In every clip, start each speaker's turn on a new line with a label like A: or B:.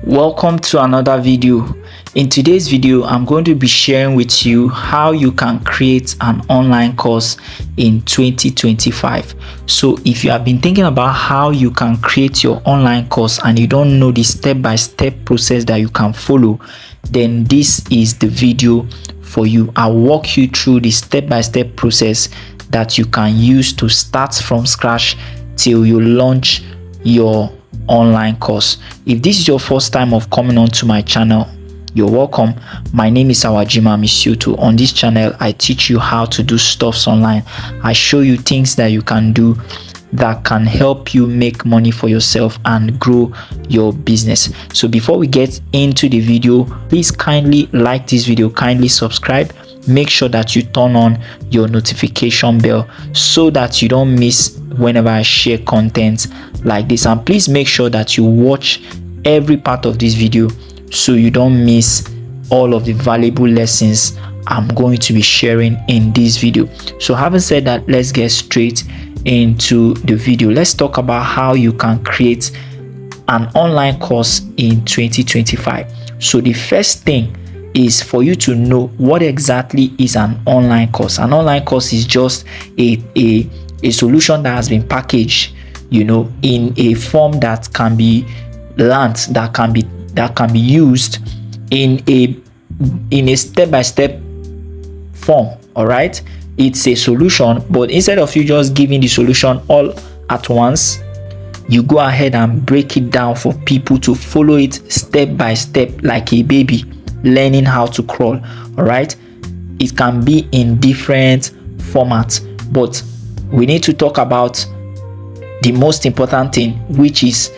A: Welcome to another video. In today's video, I'm going to be sharing with you how you can create an online course in 2025. So if you have been thinking about how you can create your online course and you don't know the step-by-step process that you can follow, then this is the video for you. I'll walk you through the step-by-step process that you can use to start from scratch till you launch your online course. If this is your first time of coming onto my channel, you're welcome. My name is Awajima Misutu. On this channel, I teach you how to do stuffs online. I show you things that you can do that can help you make money for yourself and grow your business. So before we get into the video, please kindly like this video, kindly subscribe. Make sure that you turn on your notification bell so that you don't miss whenever I share content like this, and please make sure that you watch every part of this video so you don't miss all of the valuable lessons I'm going to be sharing in this video. So having said that, let's get straight into the video. Let's talk about how you can create an online course in 2025. So the first thing is for you to know what exactly is an online course. An online course is just a solution that has been packaged, in a form that can be learned, that can be used in a step-by-step form. All right, it's a solution, but instead of you just giving the solution all at once, you go ahead and break it down for people to follow it step by step, like a baby learning how to crawl. All right, it can be in different formats, but we need to talk about the most important thing, which is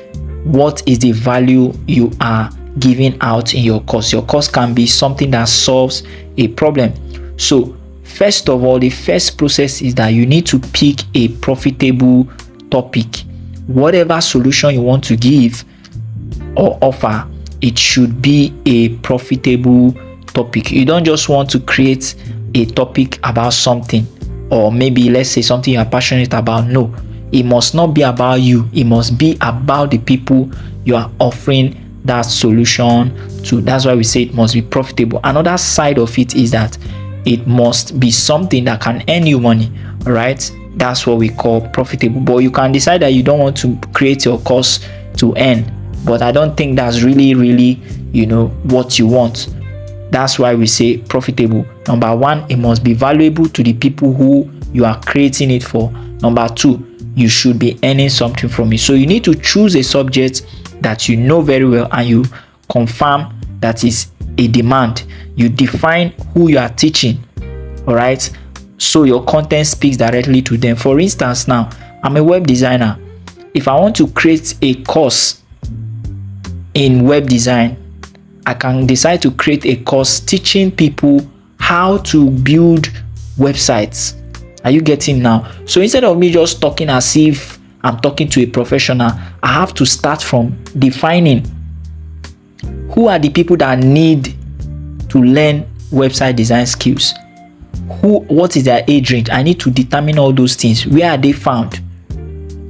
A: what is the value you are giving out in your course. Your course can be something that solves a problem. So first of all, the first process is that you need to pick a profitable topic. Whatever solution you want to give or offer, it should be a profitable topic. You don't just want to create a topic about something, or maybe let's say something you are passionate about. No, it must not be about you. It must be about the people you are offering that solution to. That's why we say it must be profitable. Another side of it is that it must be something that can earn you money. All right, that's what we call profitable. But you can decide that you don't want to create your course to earn, but I don't think that's really what you want. That's why we say profitable. Number one, it must be valuable to the people who you are creating it for. Number two, you should be earning something from it. So you need to choose a subject that you know very well and you confirm that is a demand. You define who you are teaching, all right, so your content speaks directly to them. For instance, now I'm a web designer. If I want to create a course in web design, I can decide to create a course teaching people how to build websites. Are you getting now? So instead of me just talking as if I'm talking to a professional, I have to start from defining who are the people that need to learn website design skills. What is their age range? I need to determine all those things. Where are they found?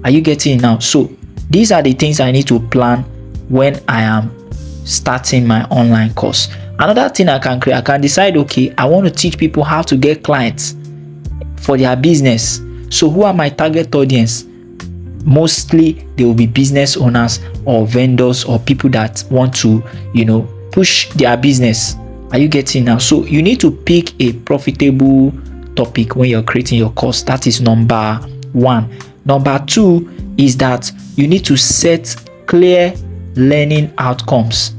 A: Are you getting now? So these are the things I need to plan when I am starting my online course. Another thing I can create, I can decide, okay, I want to teach people how to get clients for their business. So who are my target audience? Mostly they will be business owners or vendors or people that want to push their business. Are you getting now? So you need to pick a profitable topic when you're creating your course. That is number one. Number two is that you need to set clear learning outcomes.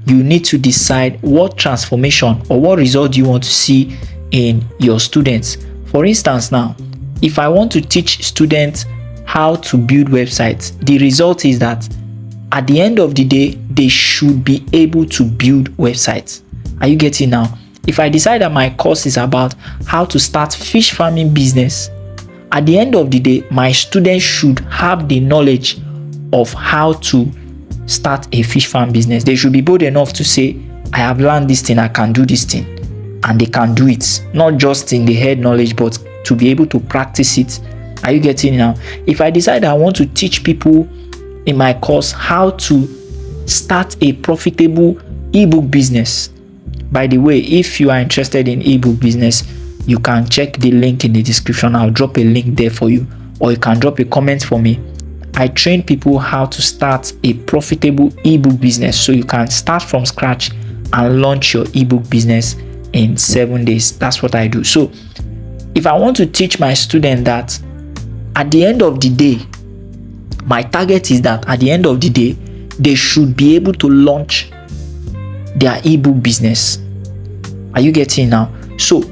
A: You need to decide what transformation or what result you want to see in your students. For instance, now if I want to teach students how to build websites, the result is that at the end of the day, they should be able to build websites. Are you getting now? If I decide that my course is about how to start fish farming business, at the end of the day, my students should have the knowledge of how to start a fish farm business. They should be bold enough to say, I have learned this thing, I can do this thing, and they can do it, not just in the head knowledge, but to be able to practice it. Are you getting now? If I decide I want to teach people in my course how to start a profitable ebook business. By the way, if you are interested in ebook business, you can check the link in the description. I'll drop a link there for you, or you can drop a comment for me. I train people how to start a profitable ebook business, so you can start from scratch and launch your ebook business in 7 days. That's what I do. So if I want to teach my student that at the end of the day, my target is that at the end of the day, they should be able to launch their ebook business. Are you getting now? So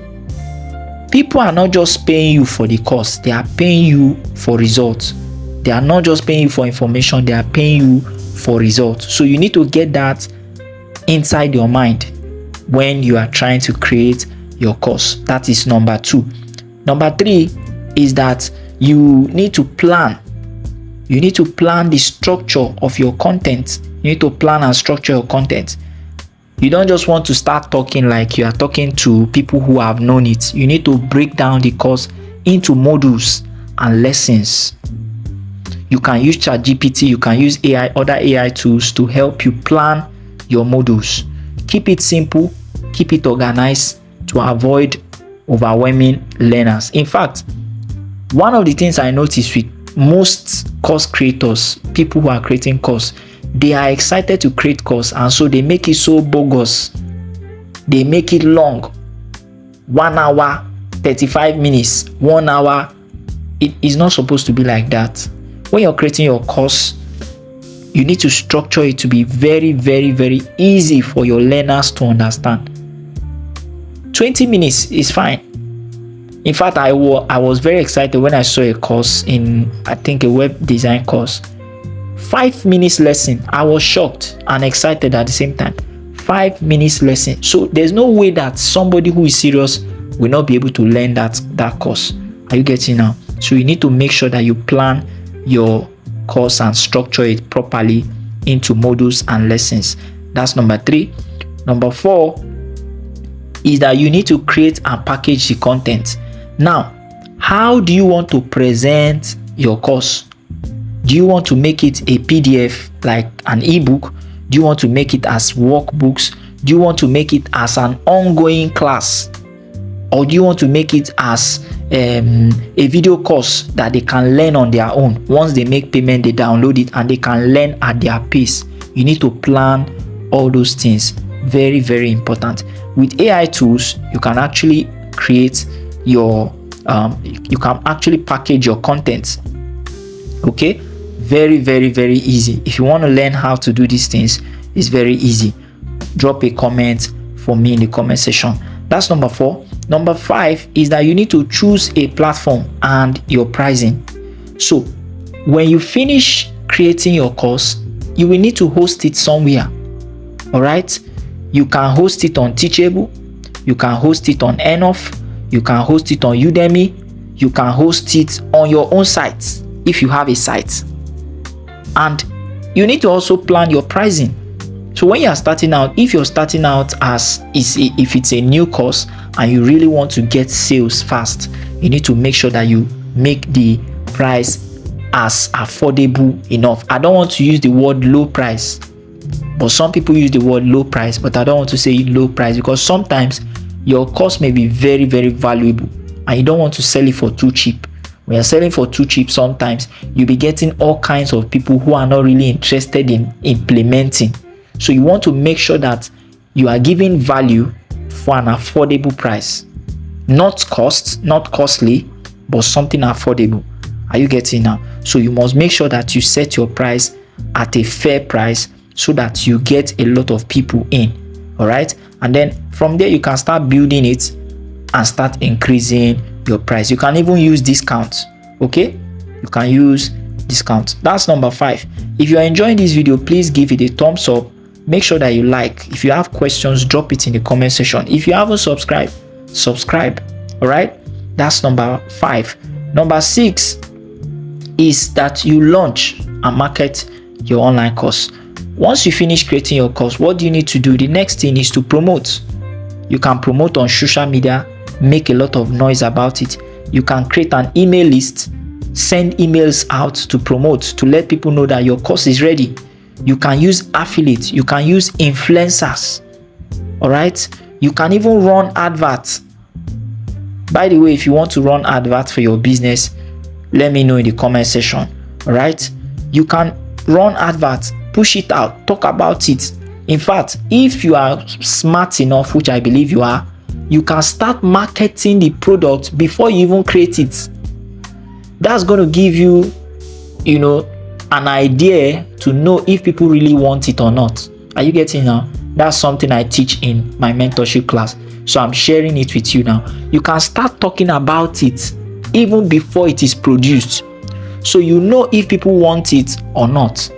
A: people are not just paying you for the course, they are paying you for results. They are not just paying you for information, they are paying you for results. So you need to get that inside your mind when you are trying to create your course. That is number 2. Number 3 is that you need to plan. You need to plan the structure of your content. You need to plan and structure your content. You don't just want to start talking like you are talking to people who have known it. You need to break down the course into modules and lessons. You can use ChatGPT, you can use other AI tools to help you plan your modules. Keep it simple, keep it organized to avoid overwhelming learners. In fact, one of the things I noticed with most course creators, people who are creating course, they are excited to create course, and so they make it so bogus. They make it long. 1 hour, 35 minutes, 1 hour. It is not supposed to be like that. When you're creating your course, you need to structure it to be very, very, very easy for your learners to understand. 20 minutes is fine. In fact, I was very excited when I saw a course in, I think, a web design course. 5 minutes lesson. I was shocked and excited at the same time. 5 minutes lesson. So there's no way that somebody who is serious will not be able to learn that course. Are you getting now? So you need to make sure that you plan your course and structure it properly into modules and lessons. That's number 3. Number 4 is that you need to create and package the content. Now, how do you want to present your course? Do you want to make it a PDF like an ebook? Do you want to make it as workbooks? Do you want to make it as an ongoing class? Or do you want to make it as a video course that they can learn on their own? Once they make payment, they download it and they can learn at their pace. You need to plan all those things. Very, very important. With AI tools, you can actually create your you can actually package your content. Okay, very, very, very easy. If you want to learn how to do these things, it's very easy. Drop a comment for me in the comment section. That's number 4. Number 5 is that you need to choose a platform and your pricing. So when you finish creating your course, you will need to host it somewhere. All right, you can host it on Teachable, you can host it on Enough, you can host it on Udemy, you can host it on your own site if you have a site. And you need to also plan your pricing. So when you are starting out, if you're starting out if it's a new course and you really want to get sales fast, you need to make sure that you make the price as affordable enough. I don't want to use the word low price, but some people use the word low price, but I don't want to say low price because sometimes your course may be very, very valuable and you don't want to sell it for too cheap. When you're selling for too cheap, sometimes you'll be getting all kinds of people who are not really interested in implementing. So you want to make sure that you are giving value for an affordable price. Not costly, but something affordable. Are you getting now? So you must make sure that you set your price at a fair price so that you get a lot of people in. All right, and then from there you can start building it and start increasing your price. You can even use discounts. Okay, you can use discounts. That's number 5. If you are enjoying this video, please give it a thumbs up. Make sure that you like. If you have questions, drop it in the comment section. If you haven't subscribed, subscribe. All right, that's number 5. Number 6 is that you launch and market your online course. Once you finish creating your course, what do you need to do? The next thing is to promote. You can promote on social media, make a lot of noise about it. You can create an email list, send emails out to promote, to let people know that your course is ready. You can use affiliate. You can use influencers. All right. You can even run adverts. By the way, if you want to run adverts for your business, let me know in the comment section. All right. You can run adverts, push it out, talk about it. In fact, if you are smart enough, which I believe you are, you can start marketing the product before you even create it. That's going to give you, an idea to know if people really want it or not. Are you getting now? That's something I teach in my mentorship class. So I'm sharing it with you now. You can start talking about it even before it is produced. So you know if people want it or not.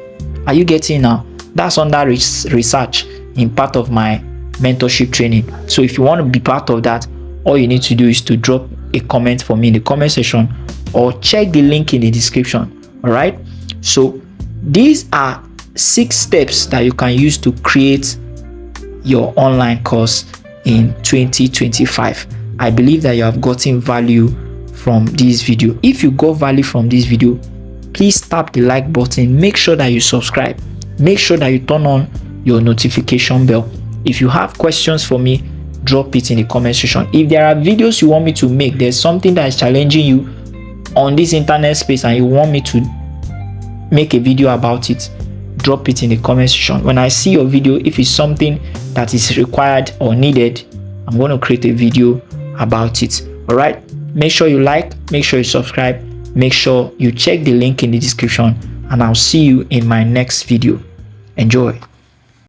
A: Are you getting now? That's under research in part of my mentorship training. So if you want to be part of that, all you need to do is to drop a comment for me in the comment section or check the link in the description. All right. So these are 6 steps that you can use to create your online course in 2025. I believe that you have gotten value from this video. If you got value from this video, please tap the like button. Make sure that you subscribe. Make sure that you turn on your notification bell. If you have questions for me, drop it in the comment section. If there are videos you want me to make, there's something that is challenging you on this internet space and you want me to make a video about it, drop it in the comment section. When I see your video, if it's something that is required or needed, I'm going to create a video about it. All right. Make sure you like, make sure you subscribe, make sure you check the link in the description, and I'll see you in my next video. Enjoy.